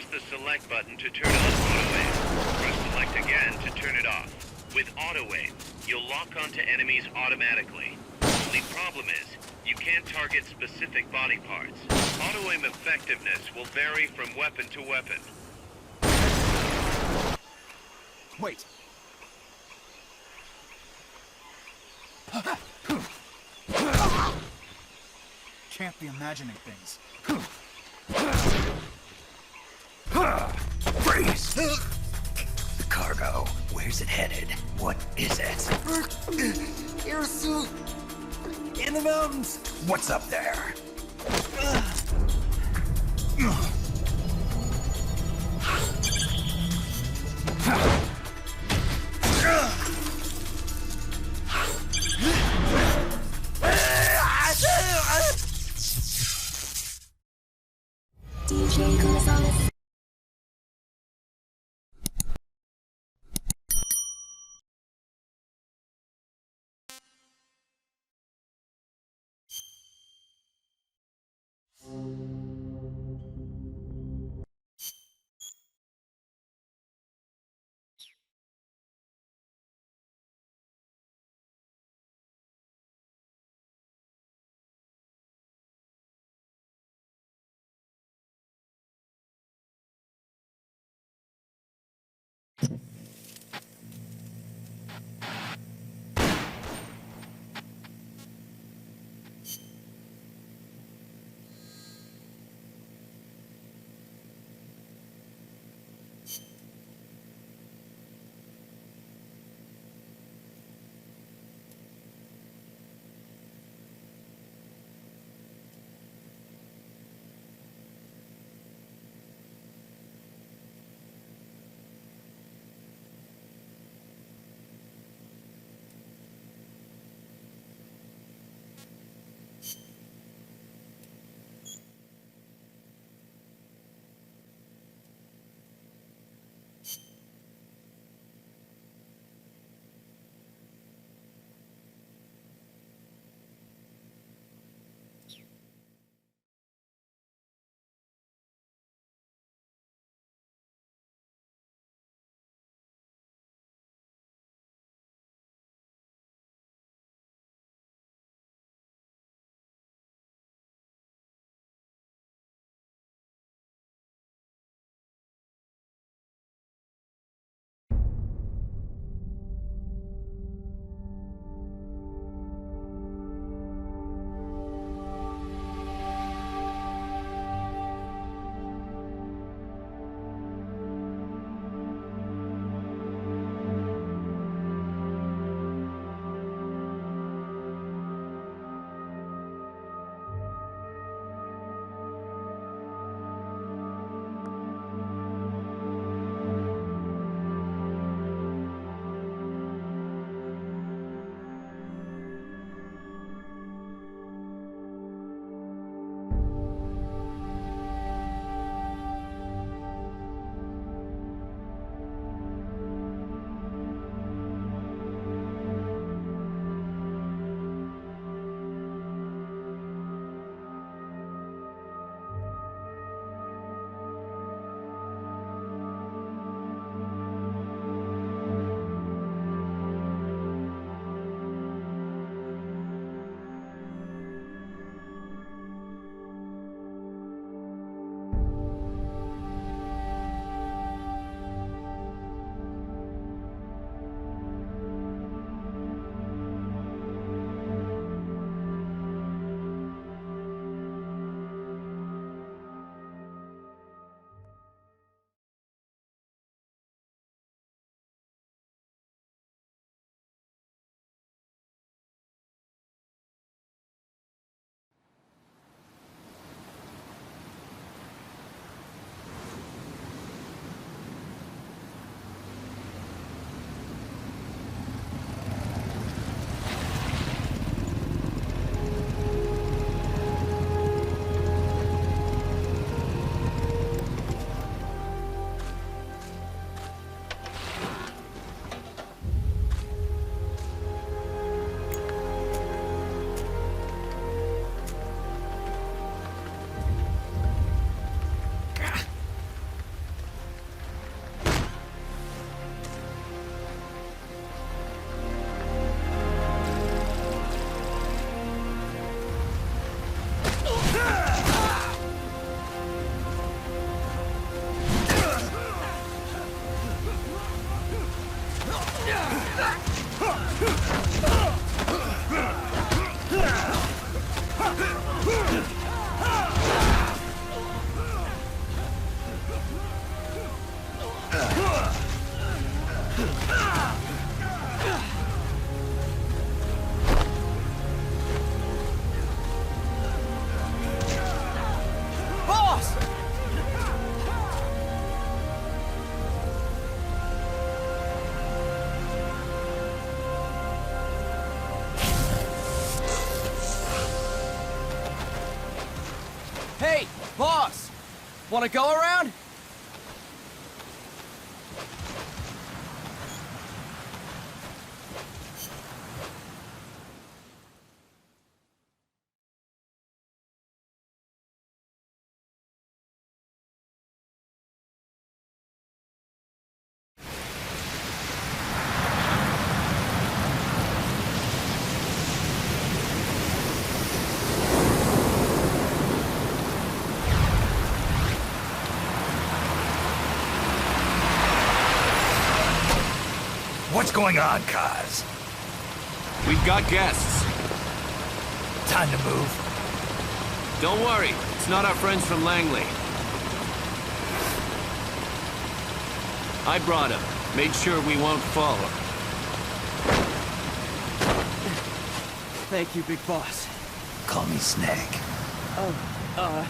press the select button to turn on auto aim. Press select again to turn it off. With auto aim, you'll lock onto enemies automatically. Only problem is, you can't target specific body parts. Auto aim effectiveness will vary from weapon to weapon. Wait. Can't be imagining things. Freeze! The cargo, where's it headed? What is it? In the mountains! What's up there? DJ Gonzalez. Wanna go around? What's going on, Kaz? We've got guests. Time to move. Don't worry, it's not our friends from Langley. I brought them. Made sure we won't fall. Thank you, Big Boss. Call me Snake.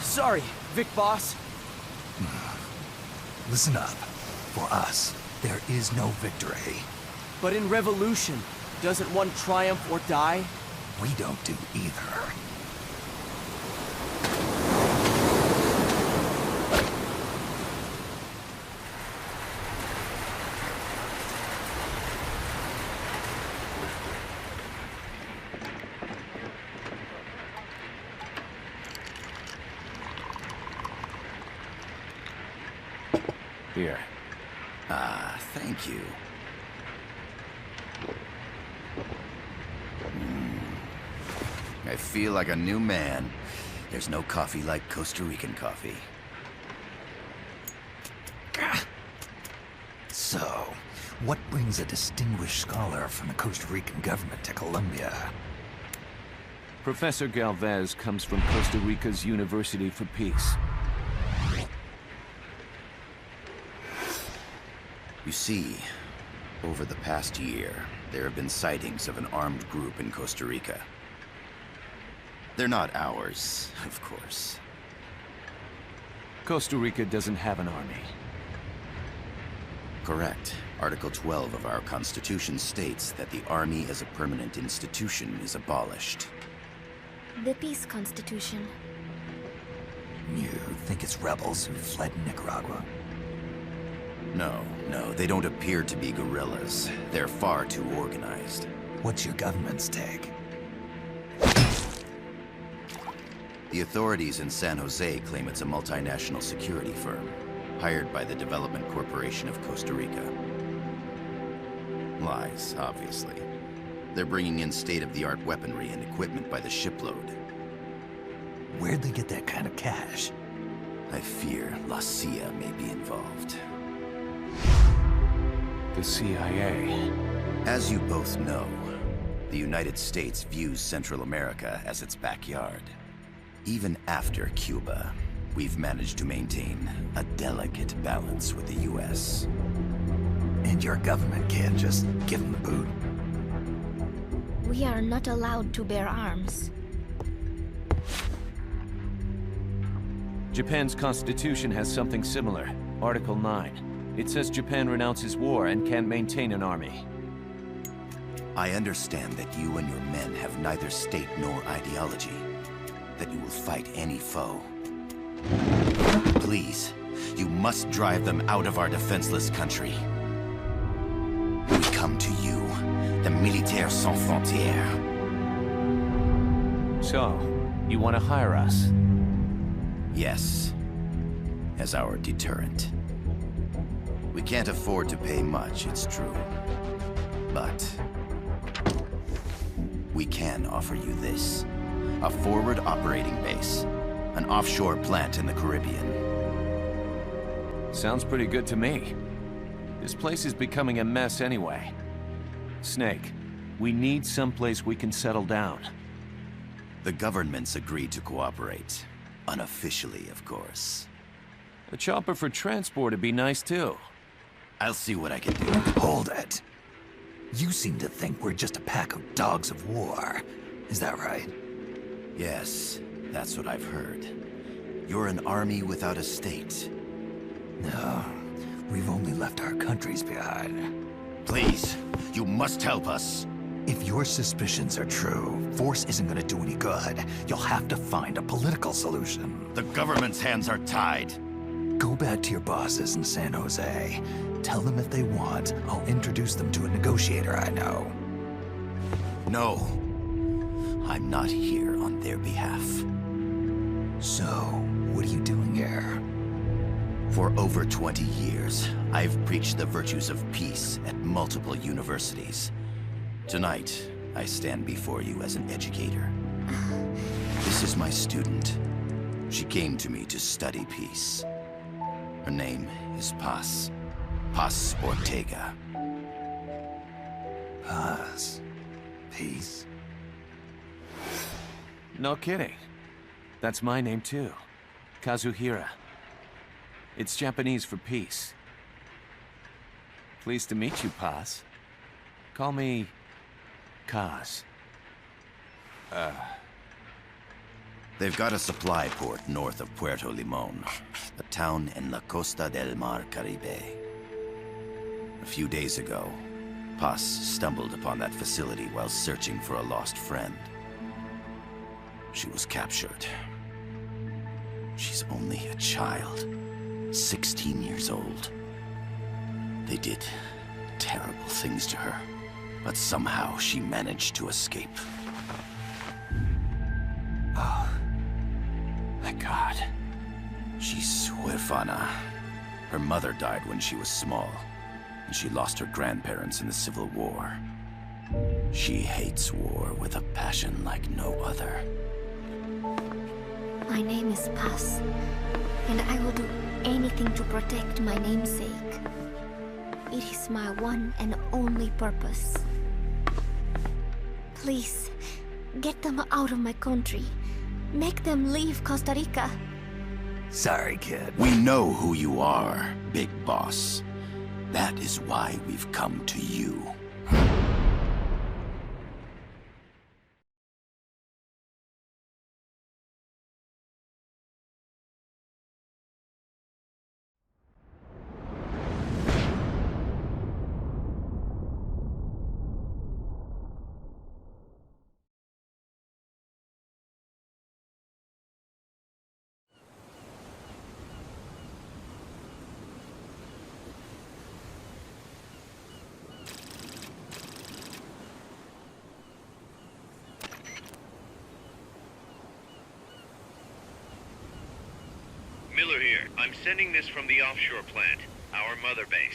Sorry, Vic Boss. Listen up. For us, there is no victory. But in Revolution, doesn't one triumph or die? We don't do either. Here. Thank you. I feel like a new man. There's no coffee like Costa Rican coffee. So, what brings a distinguished scholar from the Costa Rican government to Colombia? Professor Galvez comes from Costa Rica's University for Peace. You see, over the past year, there have been sightings of an armed group in Costa Rica. They're not ours, of course. Costa Rica doesn't have an army. Correct. Article 12 of our Constitution states that the Army as a permanent institution is abolished. The Peace Constitution. You think it's rebels who fled Nicaragua? No, they don't appear to be guerrillas. They're far too organized. What's your government's take? The authorities in San Jose claim it's a multinational security firm, hired by the Development Corporation of Costa Rica. Lies, obviously. They're bringing in state-of-the-art weaponry and equipment by the shipload. Where'd they get that kind of cash? I fear La CIA may be involved. The CIA. As you both know, the United States views Central America as its backyard. Even after Cuba, we've managed to maintain a delicate balance with the US. And your government can't just give them the boot? We are not allowed to bear arms. Japan's constitution has something similar. Article 9. It says Japan renounces war and can't maintain an army. I understand that you and your men have neither state nor ideology. That you will fight any foe. Please, you must drive them out of our defenseless country. We come to you, the Militaires Sans Frontières. So, you want to hire us? Yes, as our deterrent. We can't afford to pay much, it's true. But we can offer you this. A forward operating base. An offshore plant in the Caribbean. Sounds pretty good to me. This place is becoming a mess anyway. Snake, we need someplace we can settle down. The government's agreed to cooperate. Unofficially, of course. A chopper for transport would be nice too. I'll see what I can do. Hold it. You seem to think we're just a pack of dogs of war. Is that right? Yes, that's what I've heard. You're an army without a state. No, we've only left our countries behind. Please, you must help us. If your suspicions are true, force isn't gonna do any good. You'll have to find a political solution. The government's hands are tied. Go back to your bosses in San Jose. Tell them if they want, I'll introduce them to a negotiator I know. No. I'm not here on their behalf. So, what are you doing here? For over 20 years, I've preached the virtues of peace at multiple universities. Tonight, I stand before you as an educator. This is my student. She came to me to study peace. Her name is Paz. Paz Ortega. Paz. Peace? No kidding. That's my name too. Kazuhira. It's Japanese for peace. Pleased to meet you, Paz. Call me Kaz. They've got a supply port north of Puerto Limon, a town in la Costa del Mar Caribe. A few days ago, Paz stumbled upon that facility while searching for a lost friend. She was captured. She's only a child, 16 years old. They did terrible things to her, but somehow she managed to escape. Oh, my God. She's huérfana. Her mother died when she was small, and she lost her grandparents in the Civil War. She hates war with a passion like no other. My name is Paz, and I will do anything to protect my namesake. It is my one and only purpose. Please, get them out of my country. Make them leave Costa Rica. Sorry, kid. We know who you are, Big Boss. That is why we've come to you. Miller here. I'm sending this from the offshore plant, our mother base.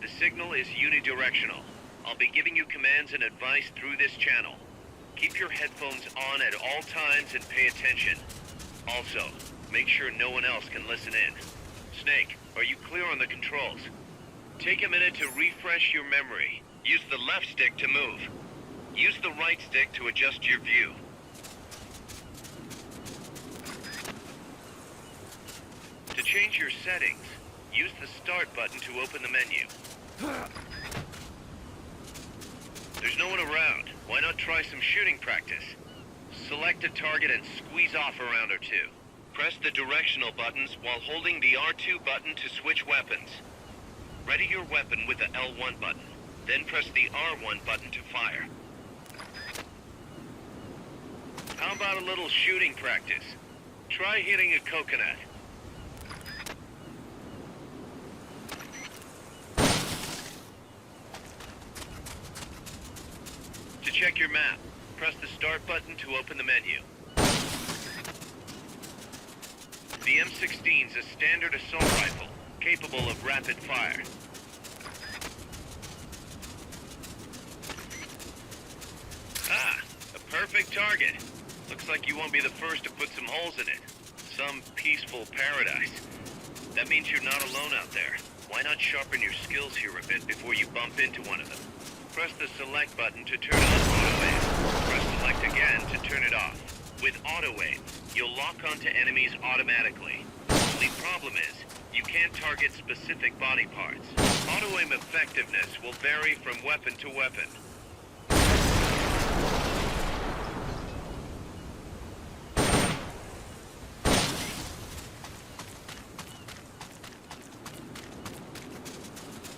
The signal is unidirectional. I'll be giving you commands and advice through this channel. Keep your headphones on at all times and pay attention. Also, make sure no one else can listen in. Snake, are you clear on the controls? Take a minute to refresh your memory. Use the left stick to move. Use the right stick to adjust your view. To change your settings, use the Start button to open the menu. There's no one around. Why not try some shooting practice? Select a target and squeeze off a round or two. Press the directional buttons while holding the R2 button to switch weapons. Ready your weapon with the L1 button, then press the R1 button to fire. How about a little shooting practice? Try hitting a coconut. To check your map, press the Start button to open the menu. The M16's a standard assault rifle, capable of rapid fire. Ah, a perfect target. Looks like you won't be the first to put some holes in it. Some peaceful paradise. That means you're not alone out there. Why not sharpen your skills here a bit before you bump into one of them? Press the Select button to turn on auto aim. Press Select again to turn it off. With auto aim, you'll lock onto enemies automatically. The problem is, you can't target specific body parts. Auto aim effectiveness will vary from weapon to weapon.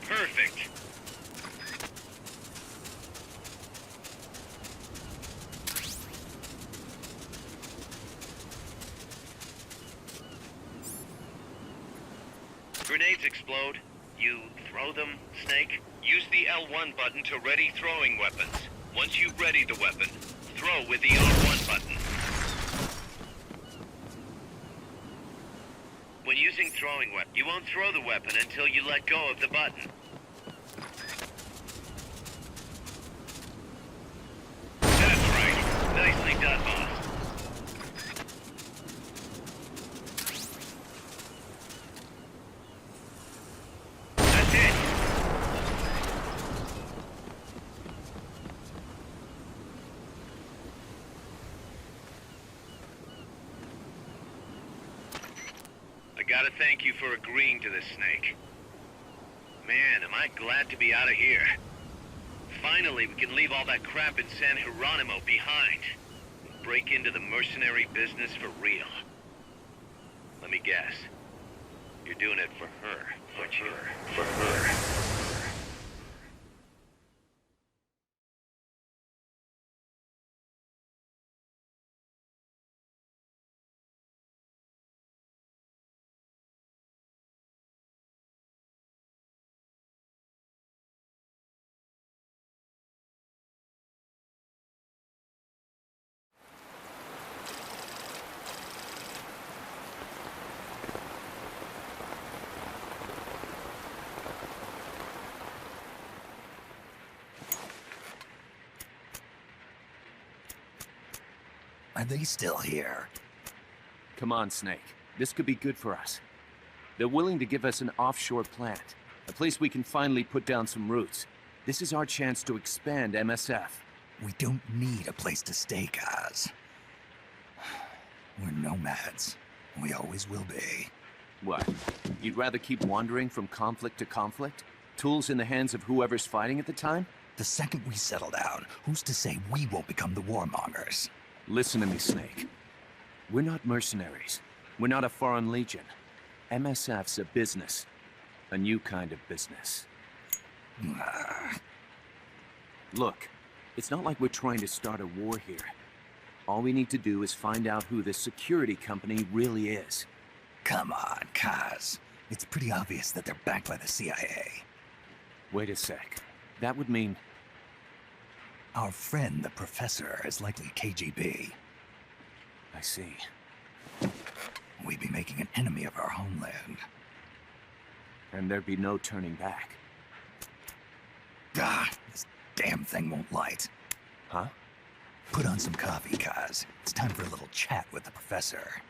Perfect. grenades explode, you throw them, Snake? Use the L1 button to ready throwing weapons. Once you ready the weapon, throw with the R1 button. When using throwing weapon, you won't throw the weapon until you let go of the button. That's right. Nicely done, boss. That's it. I gotta thank you for agreeing to this, Snake. Man, am I glad to be out of here. Finally, we can leave all that crap in San Geronimo behind. And break into the mercenary business for real. Let me guess. You're doing it for her, aren't you? For her. Are they still here? Come on, Snake. This could be good for us. They're willing to give us an offshore plant. A place we can finally put down some roots. This is our chance to expand MSF. We don't need a place to stay, Kaz. We're nomads. We always will be. What? You'd rather keep wandering from conflict to conflict? Tools in the hands of whoever's fighting at the time? The second we settle down, who's to say we won't become the warmongers? Listen to me, Snake. We're not mercenaries. We're not a foreign legion. MSF's a business. A new kind of business. Look, it's not like we're trying to start a war here. All we need to do is find out who this security company really is. Come on, Kaz. It's pretty obvious that they're backed by the CIA. Wait a sec. That would mean... Our friend, the professor, is likely KGB. I see. We'd be making an enemy of our homeland. And there'd be no turning back. Ah, this damn thing won't light. Huh? Put on some coffee, Kaz. It's time for a little chat with the professor.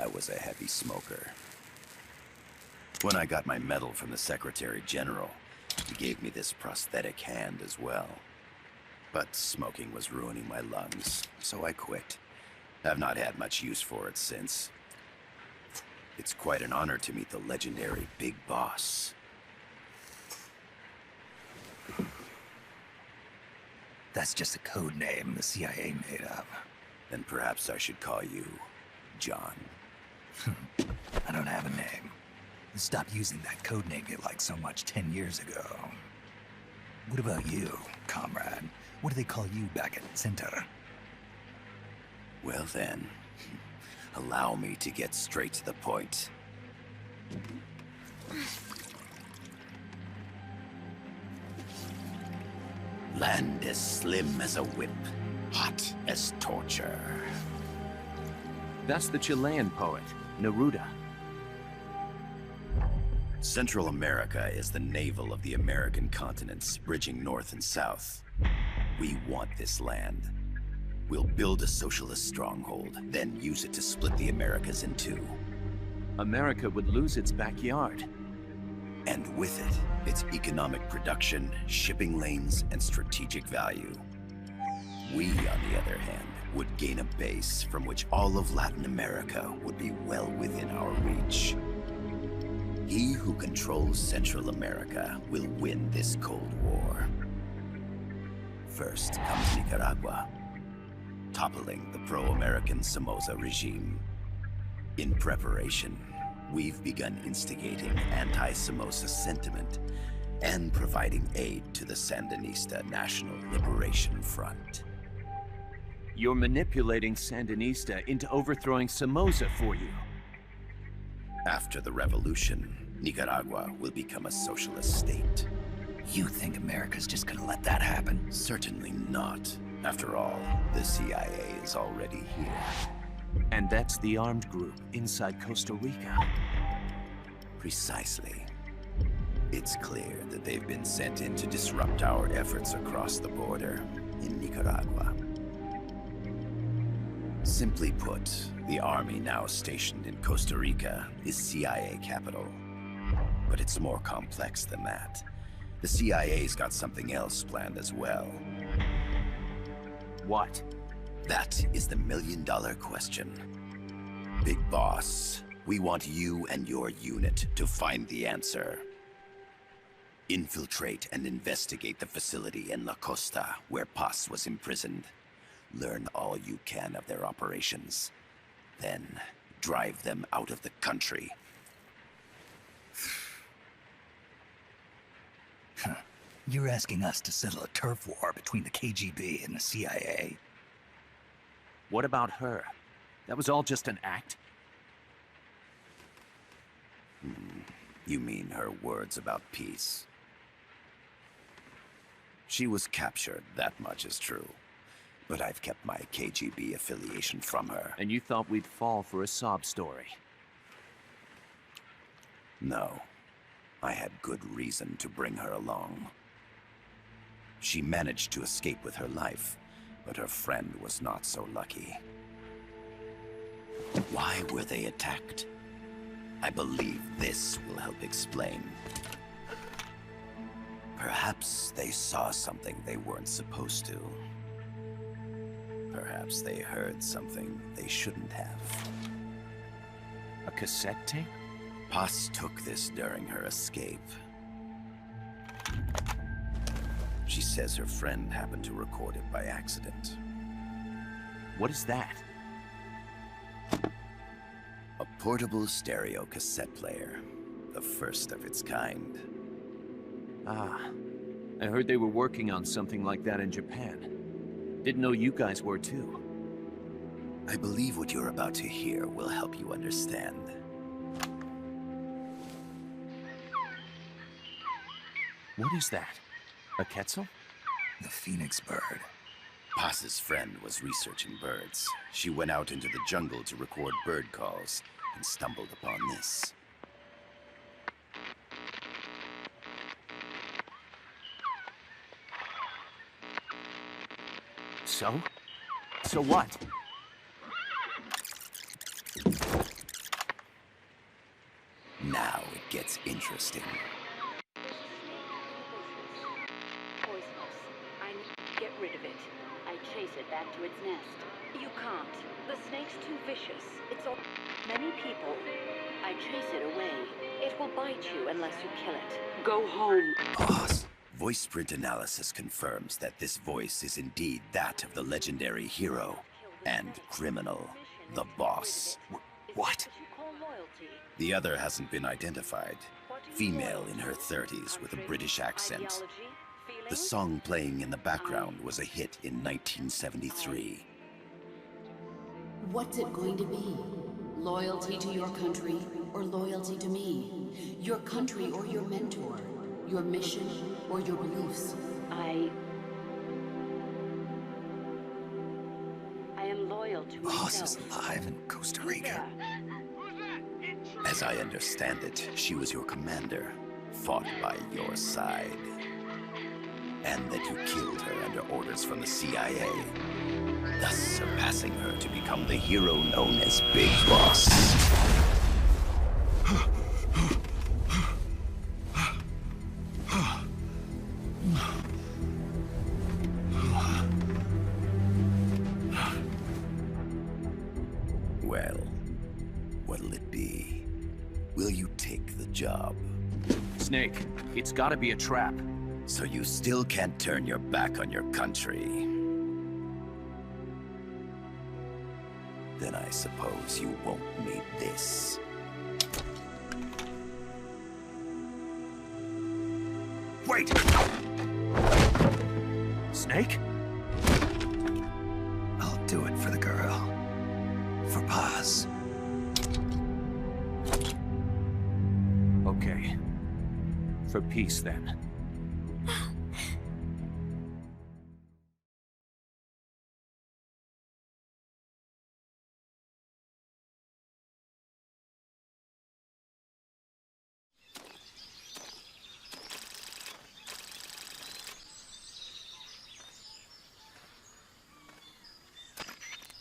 I was a heavy smoker. When I got my medal from the Secretary General, he gave me this prosthetic hand as well. But smoking was ruining my lungs, so I quit. I've not had much use for it since. It's quite an honor to meet the legendary Big Boss. That's just a code name the CIA made up. Then perhaps I should call you John. I don't have a name. Stop using that code name you liked so much 10 years ago. What about you, comrade? What do they call you back at Center? Well then, allow me to get straight to the point. Land as slim as a whip, hot as torture. That's the Chilean poet, Neruda. Central America is the navel of the American continents, bridging north and south. We want this land. We'll build a socialist stronghold, then use it to split the Americas in two. America would lose its backyard. And with it, its economic production, shipping lanes, and strategic value. We, on the other hand, would gain a base from which all of Latin America would be well within our reach. He who controls Central America will win this Cold War. First comes Nicaragua, toppling the pro-American Somoza regime. In preparation, we've begun instigating anti-Somoza sentiment and providing aid to the Sandinista National Liberation Front. You're manipulating Sandinista into overthrowing Somoza for you. After the revolution, Nicaragua will become a socialist state. You think America's just gonna let that happen? Certainly not. After all, the CIA is already here. And that's the armed group inside Costa Rica. Precisely. It's clear that they've been sent in to disrupt our efforts across the border in Nicaragua. Simply put, the army now stationed in Costa Rica is CIA capital. But it's more complex than that. The CIA's got something else planned as well. What? That is the million-dollar question. Big Boss, we want you and your unit to find the answer. Infiltrate and investigate the facility in La Costa where Paz was imprisoned. Learn all you can of their operations. Then, drive them out of the country. You're asking us to settle a turf war between the KGB and the CIA? What about her? That was all just an act? You mean her words about peace? She was captured, that much is true. But I've kept my KGB affiliation from her. And you thought we'd fall for a sob story? No. I had good reason to bring her along. She managed to escape with her life, but her friend was not so lucky. Why were they attacked? I believe this will help explain. Perhaps they saw something they weren't supposed to. Perhaps they heard something they shouldn't have. A cassette tape? Paz took this during her escape. She says her friend happened to record it by accident. What is that? A portable stereo cassette player. The first of its kind. Ah, I heard they were working on something like that in Japan. Didn't know you guys were too. I believe what you're about to hear will help you understand. What is that? A Quetzal? The phoenix bird. Paz's friend was researching birds. She went out into the jungle to record bird calls and stumbled upon this. So? So what? Now it gets interesting. Poisonous. I need to get rid of it. I chase it back to its nest. You can't. The snake's too vicious. It's all many people. I chase it away. It will bite you unless you kill it. Go home. Boss. Voice print analysis confirms that this voice is indeed that of the legendary hero and criminal, the boss. What? The other hasn't been identified. Female in her 30s with a British accent. The song playing in the background was a hit in 1973. What's it going to be? Loyalty to your country or loyalty to me? Your country or your mentor? Your mission or your beliefs? I am loyal to Boss is myself. alive in Costa Rica. As I understand it, she was your commander, fought by your side. And that you killed her under orders from the CIA, thus surpassing her to become the hero known as Big Boss. Well, what'll it be? Will you take the job? Snake, it's gotta be a trap. So you still can't turn your back on your country? Then I suppose you won't need this. this. Wait! Snake? I'll do it for the girl. For Paz. Okay. For peace, then.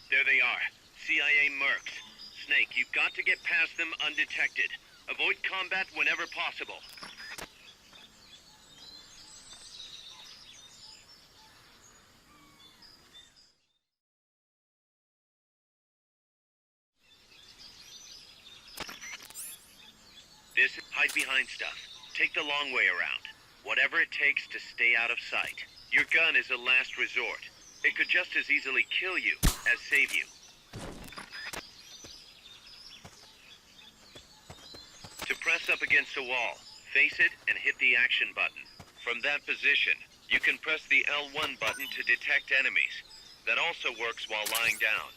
There they are. CIA mercs. Snake, you've got to get past them undetected. Avoid combat whenever possible. Hide behind stuff. Take the long way around. Whatever it takes to stay out of sight. Your gun is a last resort. It could just as easily kill you as save you. To press up against a wall, face it and hit the action button. From that position, you can press the L1 button to detect enemies. That also works while lying down.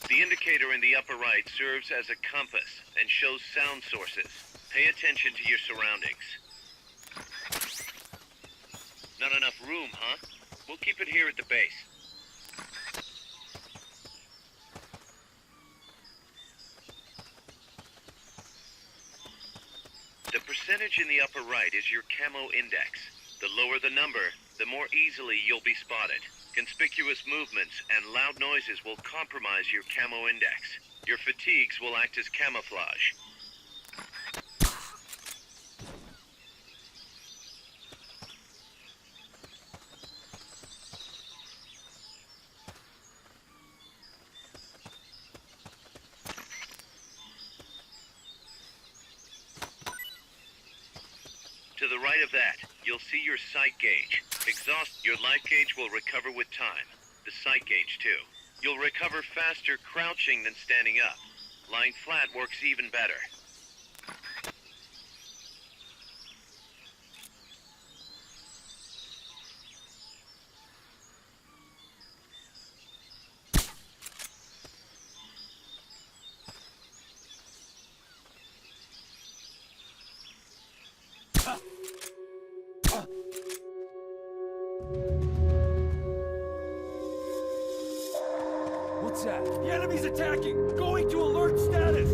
The indicator in the upper right serves as a compass and shows sound sources. Pay attention to your surroundings. Not enough room, huh? We'll keep it here at the base. The percentage in the upper right is your camo index. The lower the number, the more easily you'll be spotted. Conspicuous movements and loud noises will compromise your camo index. Your fatigues will act as camouflage. To the right of that, you'll see your sight gauge. Exhaust your life gauge will recover with time. The sight gauge, too. You'll recover faster crouching than standing up. Lying flat works even better. What's that? The enemy's attacking! Going to alert status!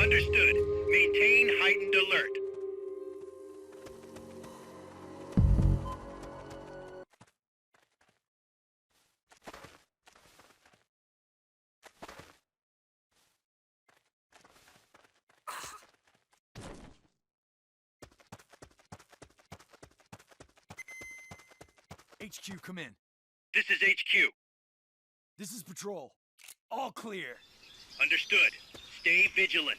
Understood. Maintain heightened alert. HQ, come in. This is HQ. This is Patrol. All clear. Understood. Stay vigilant.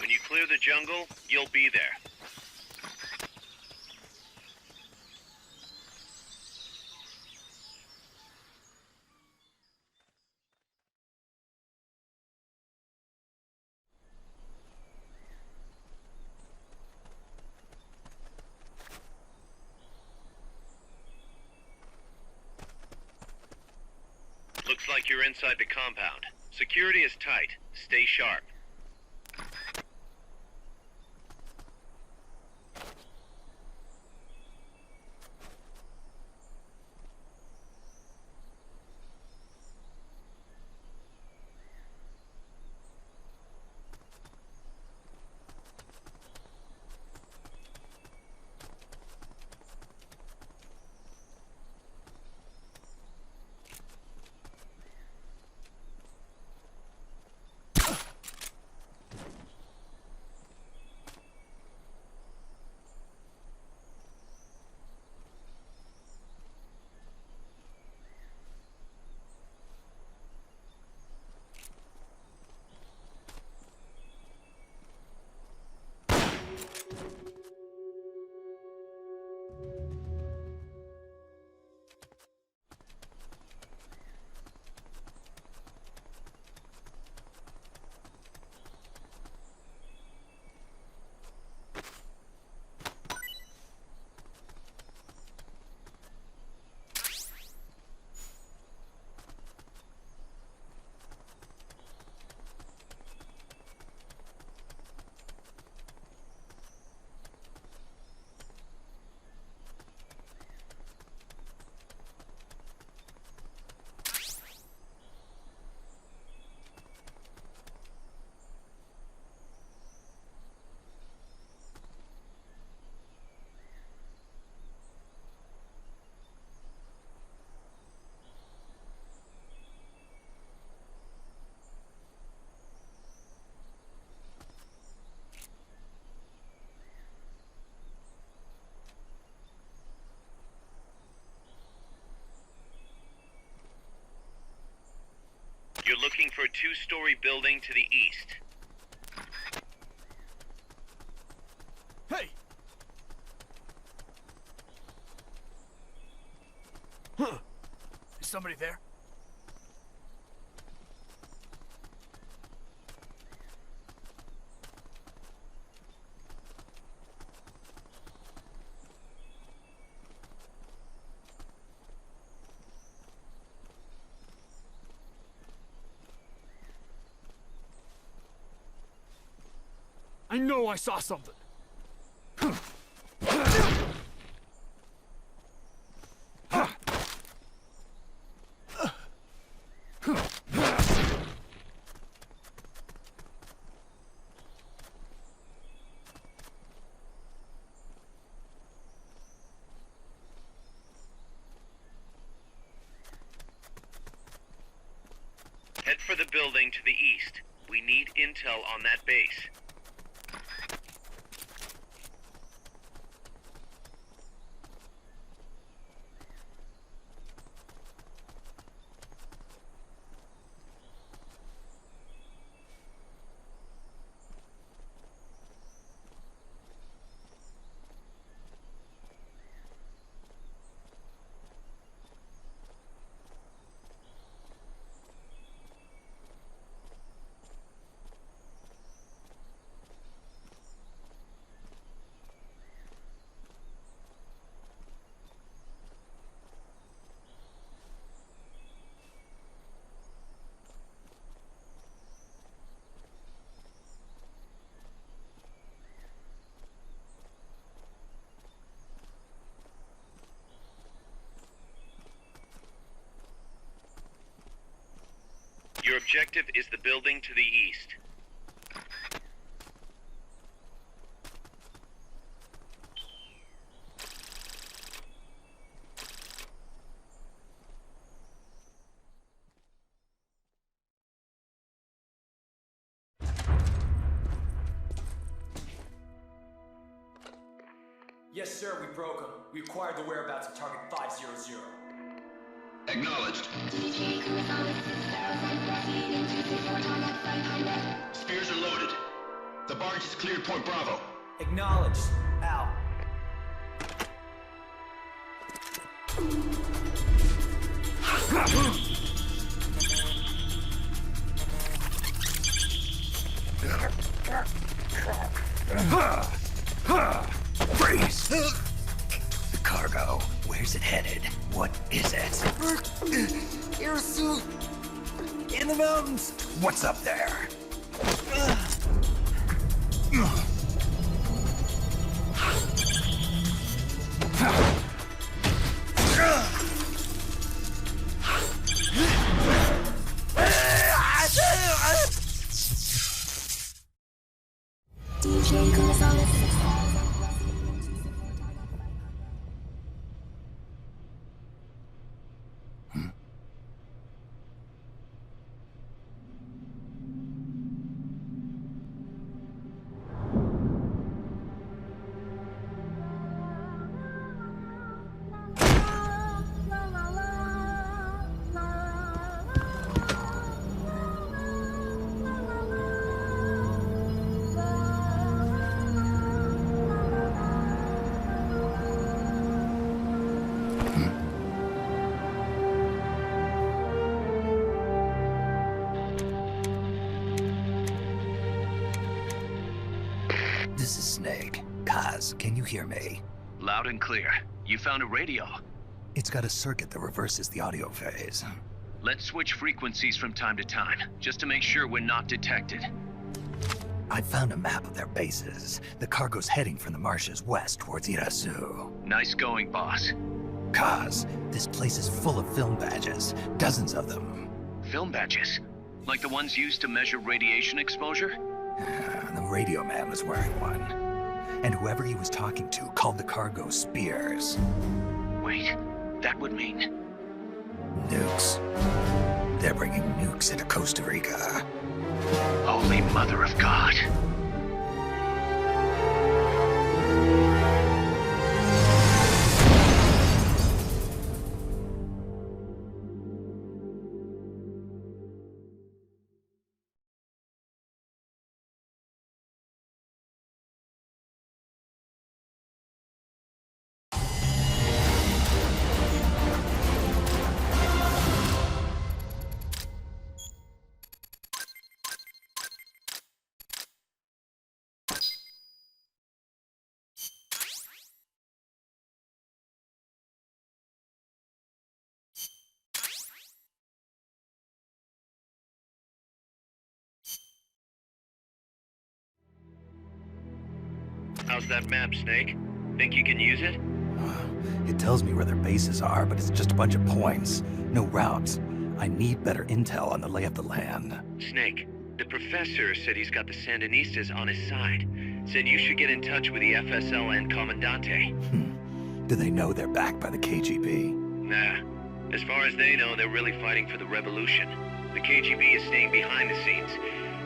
When you clear the jungle, you'll be there. Looks like you're inside the compound. Security is tight. Stay sharp. looking for a two-story building to the east. Hey! Is somebody there? I know I saw something. Head for the building to the east. We need intel on that base. Your objective is the building to the east. Yes, sir, we broke them. We acquired the whereabouts of target 500. Acknowledged. Spears are loaded. The barge is cleared Point Bravo. Acknowledged. Out. Freeze! The cargo. Where's it headed? What is it? Air suit! In the mountains! What's up there? This is Snake. Kaz, can you hear me? Loud and clear. You found a radio. It's got a circuit that reverses the audio phase. Let's switch frequencies from time to time, just to make sure we're not detected. I found a map of their bases. The cargo's heading from the marshes west towards Irasu. Nice going, boss. Kaz, this place is full of film badges. Dozens of them. Film badges? Like the ones used to measure radiation exposure? The radio man was wearing one. And whoever he was talking to called the cargo spears. Wait, that would mean... Nukes. They're bringing nukes into Costa Rica. Holy Mother of God. How's that map, Snake? Think you can use it? It tells me where their bases are, but it's just a bunch of points. No routes. I need better intel on the lay of the land. Snake, the professor said he's got the Sandinistas on his side. Said you should get in touch with the FSL and Commandante. Do they know they're backed by the KGB? Nah. As far as they know, they're really fighting for the revolution. The KGB is staying behind the scenes.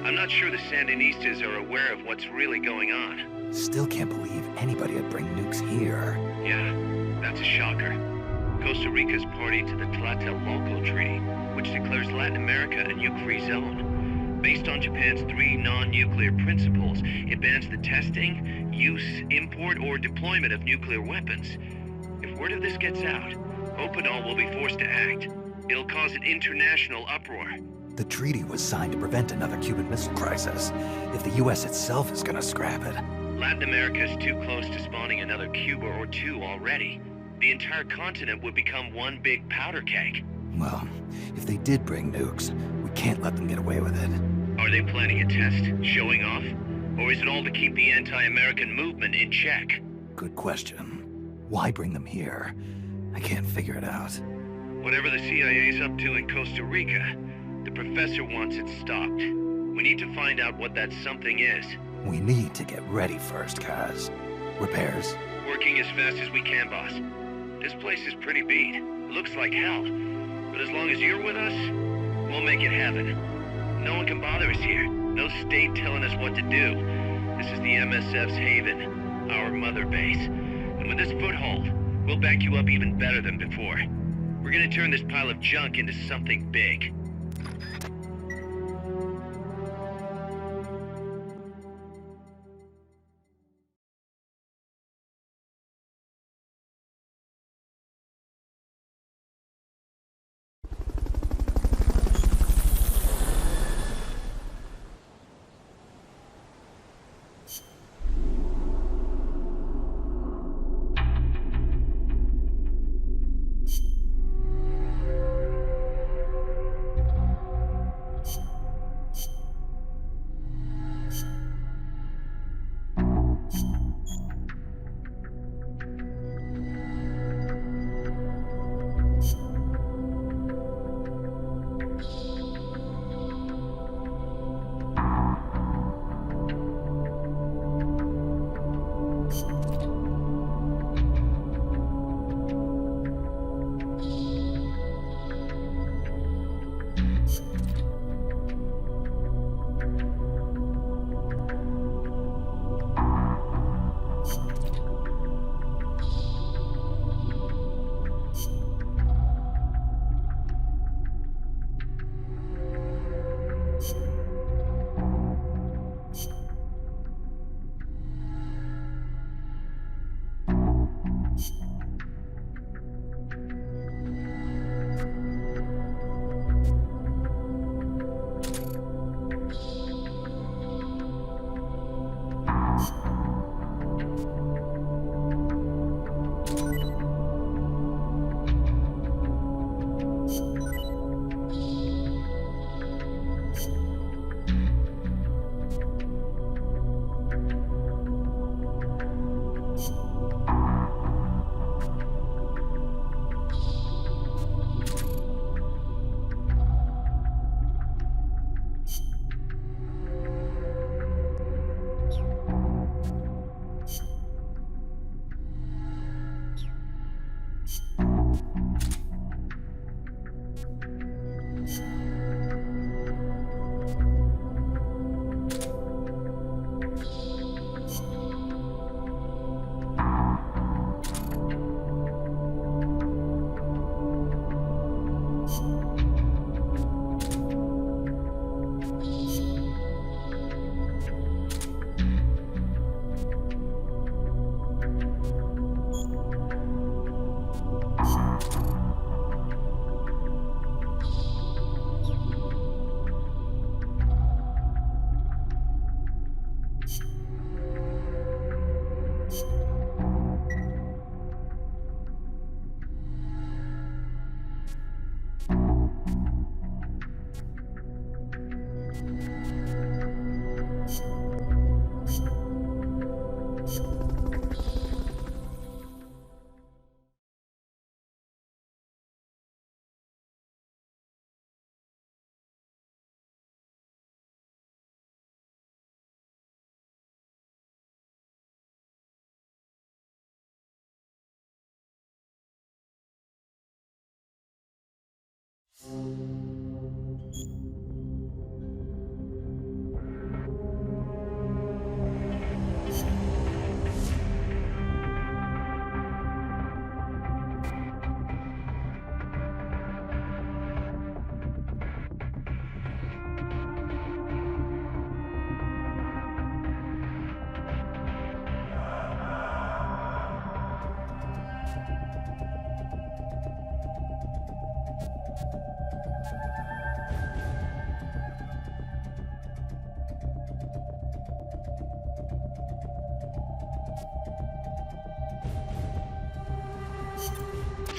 I'm not sure the Sandinistas are aware of what's really going on. Still can't believe anybody would bring nukes here. Yeah, that's a shocker. Costa Rica's party to the Tlatelolco Treaty, which declares Latin America a nuke-free zone. Based on Japan's 3 non-nuclear principles, it bans the testing, use, import, or deployment of nuclear weapons. If word of this gets out, Opinol will be forced to act. It'll cause an international uproar. The treaty was signed to prevent another Cuban Missile Crisis. If the U.S. itself is gonna scrap it... Latin America is too close to spawning another Cuba or two already. The entire continent would become one big powder keg. Well, if they did bring nukes, we can't let them get away with it. Are they planning a test? Showing off? Or is it all to keep the anti-American movement in check? Good question. Why bring them here? I can't figure it out. Whatever the CIA's up to in Costa Rica, the professor wants it stopped. We need to find out what that something is. We need to get ready first, Kaz. Repairs? Working as fast as we can, boss. This place is pretty beat. It looks like hell. But as long as you're with us, we'll make it heaven. No one can bother us here. No state telling us what to do. This is the MSF's haven, our mother base. And with this foothold, we'll back you up even better than before. We're gonna turn this pile of junk into something big.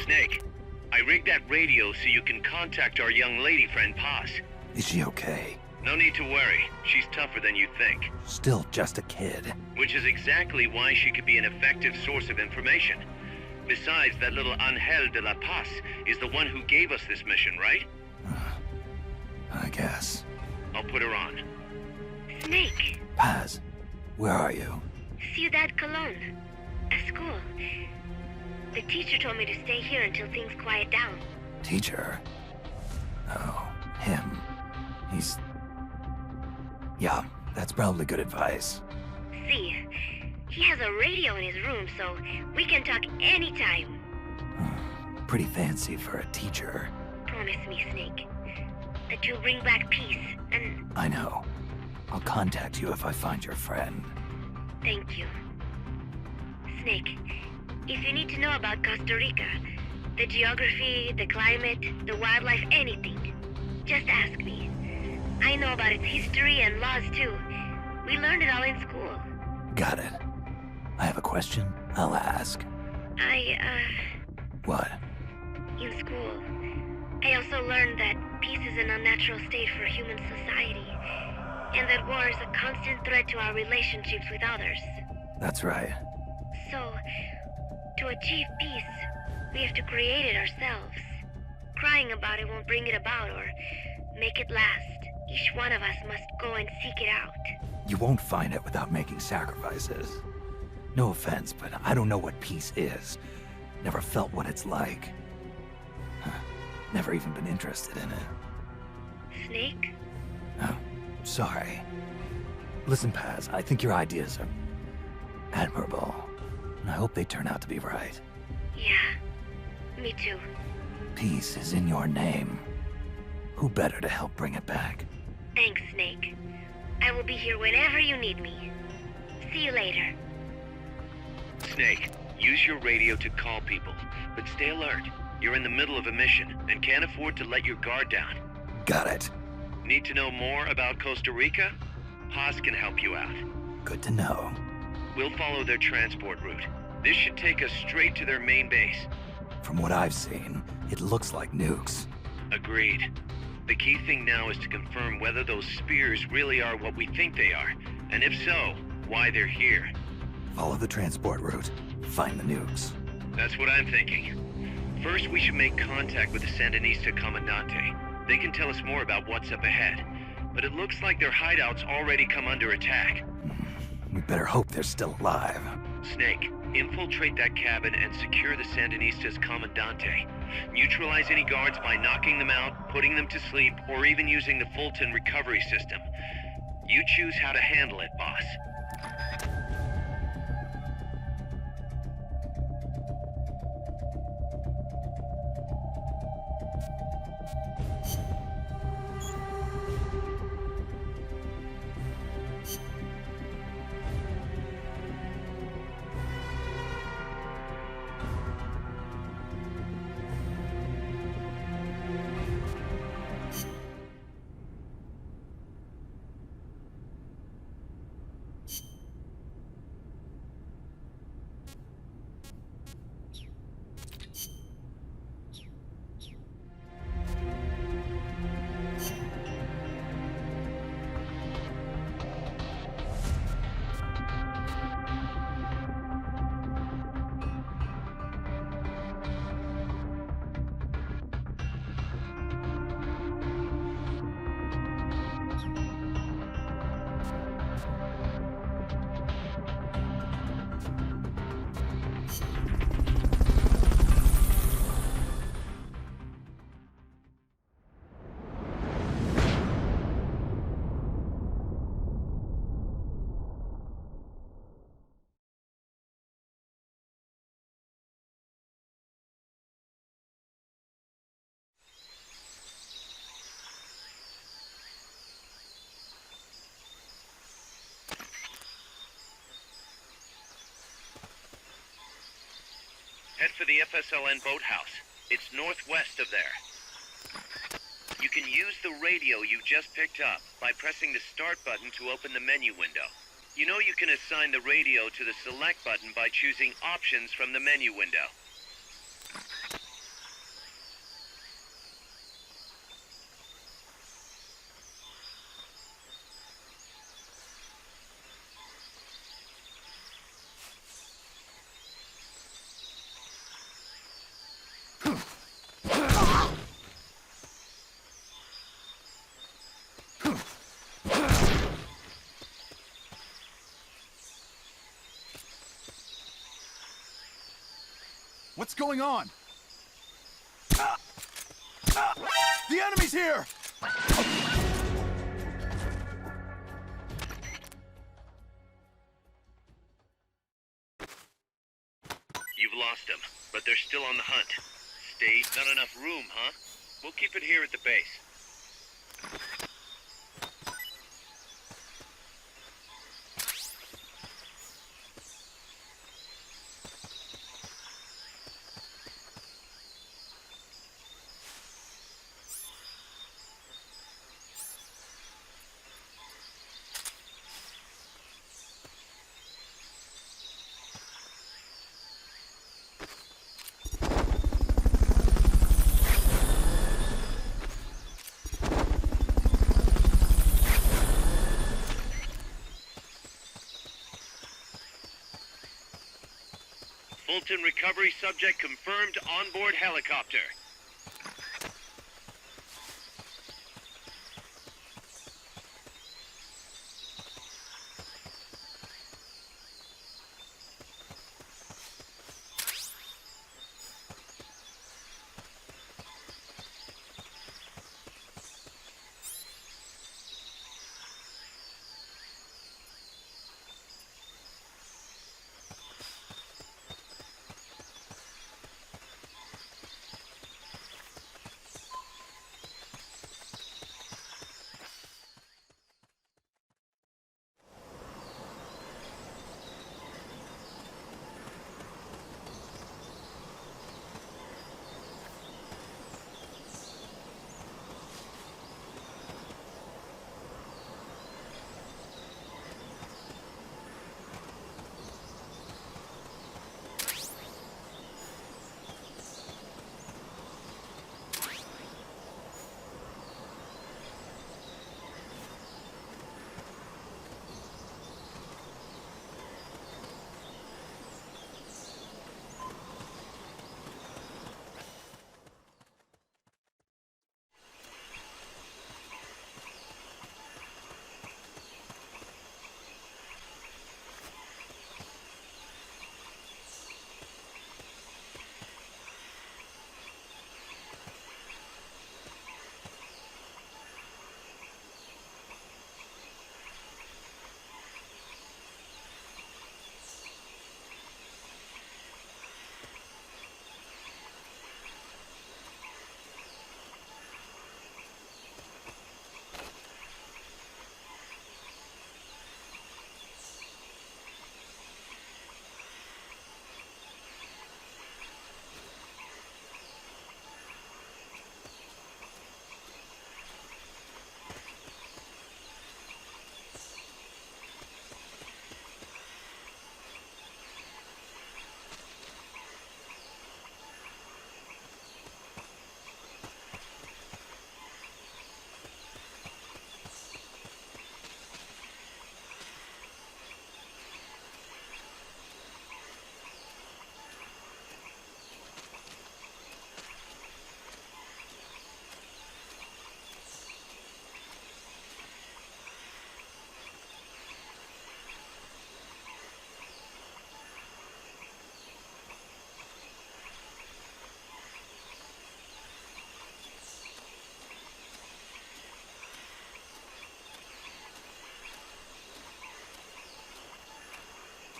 Snake, I rigged that radio so you can contact our young lady friend Paz. Is she okay? No need to worry. She's tougher than you think. Still just a kid. Which is exactly why she could be an effective source of information. Besides, that little Angel de la Paz is the one who gave us this mission, right? I guess. I'll put her on. Snake, Paz, where are you? Ciudad Colon. At school. The teacher told me to stay here until things quiet down. Teacher? Oh, him. He's... Yeah, that's probably good advice. See, he has a radio in his room, so we can talk anytime. Pretty fancy for a teacher. Promise me, Snake, that you'll bring back peace, and... I know. I'll contact you if I find your friend. Thank you. Snake, if you need to know about Costa Rica, the geography, the climate, the wildlife, anything, just ask me. I know about its history and laws too. We learned it all in school. Got it. I have a question. I'll ask. What? In school, I also learned that peace is an unnatural state for human society, and that war is a constant threat to our relationships with others. That's right. So, to achieve peace, we have to create it ourselves. Crying about it won't bring it about or make it last. Each one of us must go and seek it out. You won't find it without making sacrifices. No offense, but I don't know what peace is. Never felt what it's like. Never even been interested in it. Snake? Oh, sorry. Listen, Paz, I think your ideas are admirable. And I hope they turn out to be right. Yeah, me too. Peace is in your name. Who better to help bring it back? Thanks, Snake. I will be here whenever you need me. See you later. Snake, use your radio to call people, but stay alert. You're in the middle of a mission and can't afford to let your guard down. Got it. Need to know more about Costa Rica? Paz can help you out. Good to know. We'll follow their transport route. This should take us straight to their main base. From what I've seen, it looks like nukes. Agreed. The key thing now is to confirm whether those spears really are what we think they are, and if so, why they're here. Follow the transport route. Find the nukes. That's what I'm thinking. First, we should make contact with the Sandinista Comandante. They can tell us more about what's up ahead. But it looks like their hideout's already come under attack. We better hope they're still alive. Snake, infiltrate that cabin and secure the Sandinista's Comandante. Neutralize any guards by knocking them out, putting them to sleep, or even using the Fulton recovery system. You choose how to handle it, boss. Head for the FSLN boathouse. It's northwest of there. You can use the radio you just picked up by pressing the start button to open the menu window. You know you can assign the radio to the select button by choosing options from the menu window. What's going on? The enemy's here! You've lost them, but they're still on the hunt. Not enough room, huh? We'll keep it here at the base. Fulton recovery subject confirmed onboard helicopter.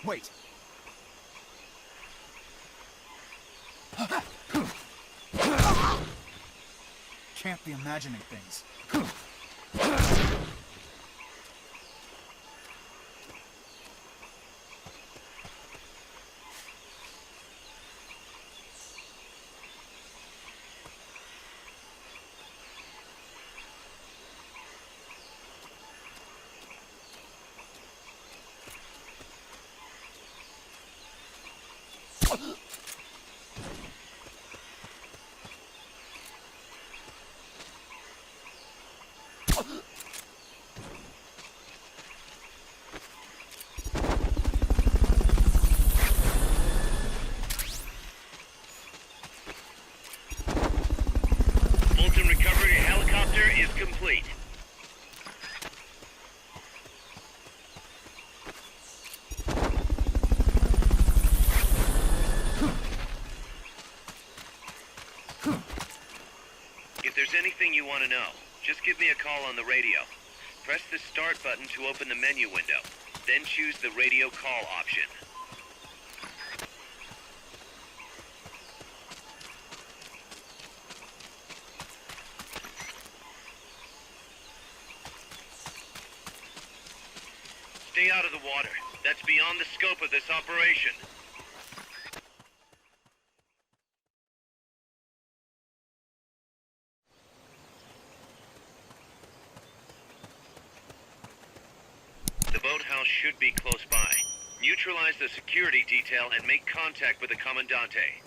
Wait. Can't be imagining things. Register is complete. If there's anything you want to know, just give me a call on the radio. Press the start button to open the menu window, then choose the radio call option. Stay out of the water. That's beyond the scope of this operation. The boathouse should be close by. Neutralize the security detail and make contact with the Commandante.